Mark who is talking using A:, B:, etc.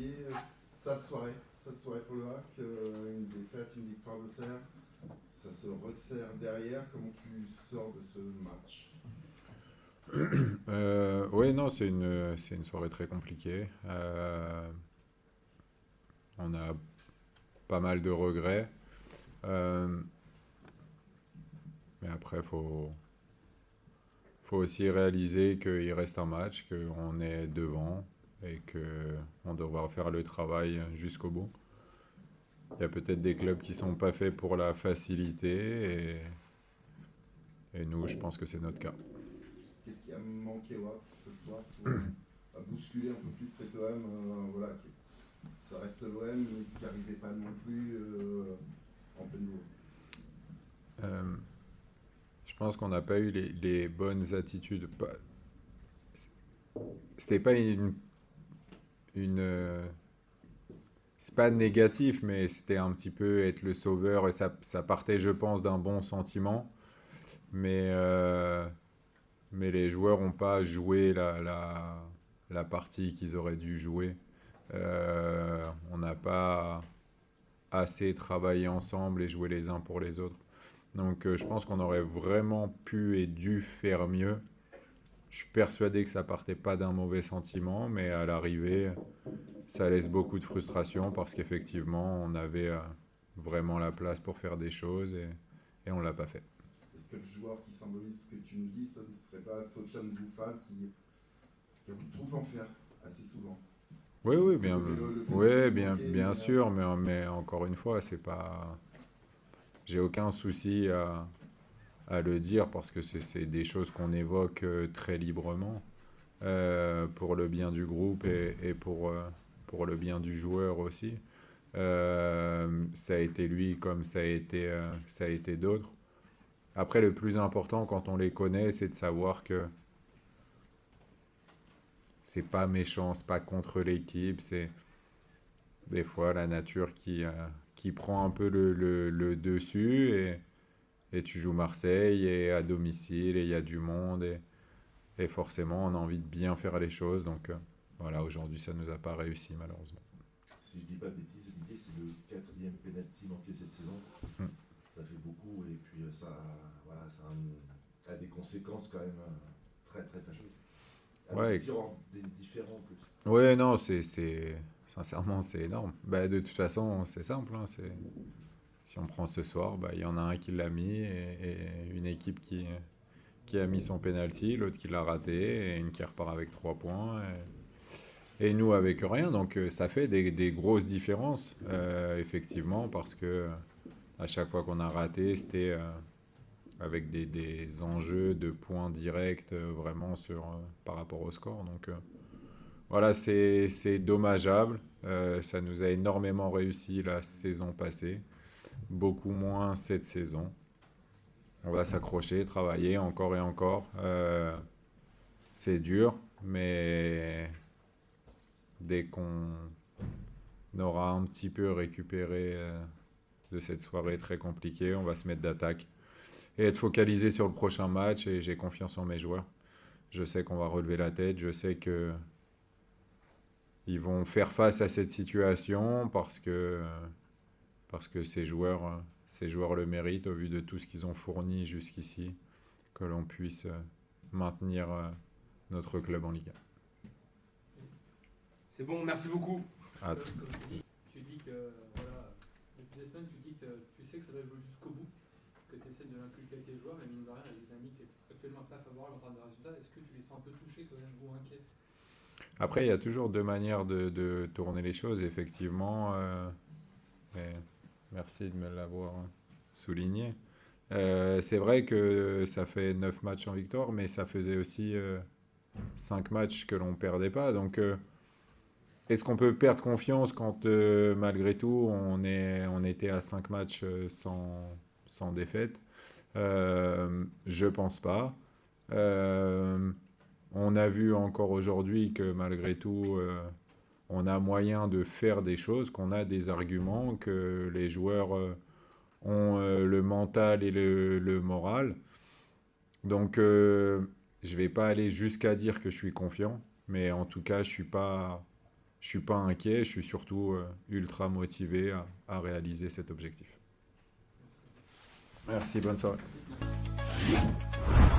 A: dit, sale soirée pour le HAC, une défaite, une victoire de Serre, ça se resserre derrière. Comment tu sors de ce match?
B: Oui, non, c'est une soirée très compliquée. On a pas mal de regrets. Euh, mais après, faut aussi réaliser qu'il reste un match, qu'on est devant et qu'on devra faire le travail jusqu'au bout. Il y a peut-être des clubs qui sont pas faits pour la facilité et nous, je pense que c'est notre cas.
A: Qu'est-ce qui a manqué ce soir pour bousculer un peu plus cet OM, voilà, ça reste l'OM, mais qui n'arrivait pas non plus en pleine bourre.
B: Euh, je pense qu'on n'a pas eu les bonnes attitudes. C'était pas une c'est pas négatif, mais c'était un petit peu être le sauveur et ça partait, je pense, d'un bon sentiment. Mais, euh, mais les joueurs n'ont pas joué la partie qu'ils auraient dû jouer. On n'a pas assez travaillé ensemble et joué les uns pour les autres. Donc je pense qu'on aurait vraiment pu et dû faire mieux. Je suis persuadé que ça partait pas d'un mauvais sentiment, mais à l'arrivée, ça laisse beaucoup de frustration parce qu'effectivement, on avait vraiment la place pour faire des choses et on l'a pas fait.
A: Est-ce que le joueur qui symbolise ce que tu nous dis, ce ne serait pas Sofiane Bouffal qui a voulu trop en faire assez souvent?
B: Oui, oui,
A: Le
B: bien,
A: côté, le
B: oui,
A: penalty
B: bien,
A: manqué,
B: bien sûr, mais encore une fois, c'est pas, j'ai aucun souci à le dire parce que c'est des choses qu'on évoque très librement pour le bien du groupe et pour le bien du joueur aussi. Ça a été lui comme ça a été d'autres. Après, le plus important quand on les connaît, c'est de savoir que c'est pas méchant, c'est pas contre l'équipe, c'est des fois la nature qui prend un peu le dessus et tu joues Marseille et à domicile et il y a du monde et forcément on a envie de bien faire les choses. Donc voilà, aujourd'hui ça nous a pas réussi malheureusement.
C: Si je dis pas de bêtises, Olivier, c'est le quatrième penalty manqué cette saison.
B: Mm.
C: Ça fait beaucoup et puis ça a des conséquences quand même très très fâcheuses. Avec des
B: Ouais,
C: tirs différents en plus.
B: ouais, non, sincèrement c'est énorme. Bah, de toute façon c'est simple, hein, si on prend ce soir, bah, il y en a un qui l'a mis et une équipe qui a mis son penalty, l'autre qui l'a raté et une qui repart avec 3 points. Et nous avec rien, donc ça fait des grosses différences, effectivement, parce que à chaque fois qu'on a raté, c'était avec des enjeux de points directs vraiment par rapport au score. Donc voilà, c'est dommageable. Ça nous a énormément réussi la saison passée, beaucoup moins cette saison. On va s'accrocher, travailler encore et encore. C'est dur, mais dès qu'on aura un petit peu récupéré de cette soirée très compliquée, on va se mettre d'attaque et être focalisé sur le prochain match et j'ai confiance en mes joueurs. Je sais qu'on va relever la tête, je sais que ils vont faire face à cette situation parce que ces joueurs le méritent au vu de tout ce qu'ils ont fourni jusqu'ici, que l'on puisse maintenir notre club en Liga.
D: C'est bon, merci beaucoup.
B: Ah,
E: Comme tu dis que, voilà, depuis des semaines, tu sais que ça va jouer jusqu'au bout, que tu essaies de l'inculquer avec tes joueurs, mais mine de rien, la dynamique est actuellement pas favorable en termes de résultats. Est-ce que tu les sens un peu touchés quand même ou inquiets?
B: après, il y a toujours deux manières de tourner les choses, effectivement. Et merci de me l'avoir souligné. C'est vrai que ça fait 9 matchs en victoire, mais ça faisait aussi 5 matchs que l'on perdait pas. Donc, est-ce qu'on peut perdre confiance quand, malgré tout, on était à 5 matchs sans défaite? Je pense pas. Euh, on a vu encore aujourd'hui que malgré tout, on a moyen de faire des choses, qu'on a des arguments, que les joueurs ont le mental et le moral. Donc, je vais pas aller jusqu'à dire que je suis confiant, mais en tout cas, je suis pas je suis pas inquiet, je suis surtout ultra motivé à réaliser cet objectif. Merci, bonne soirée.
E: Merci.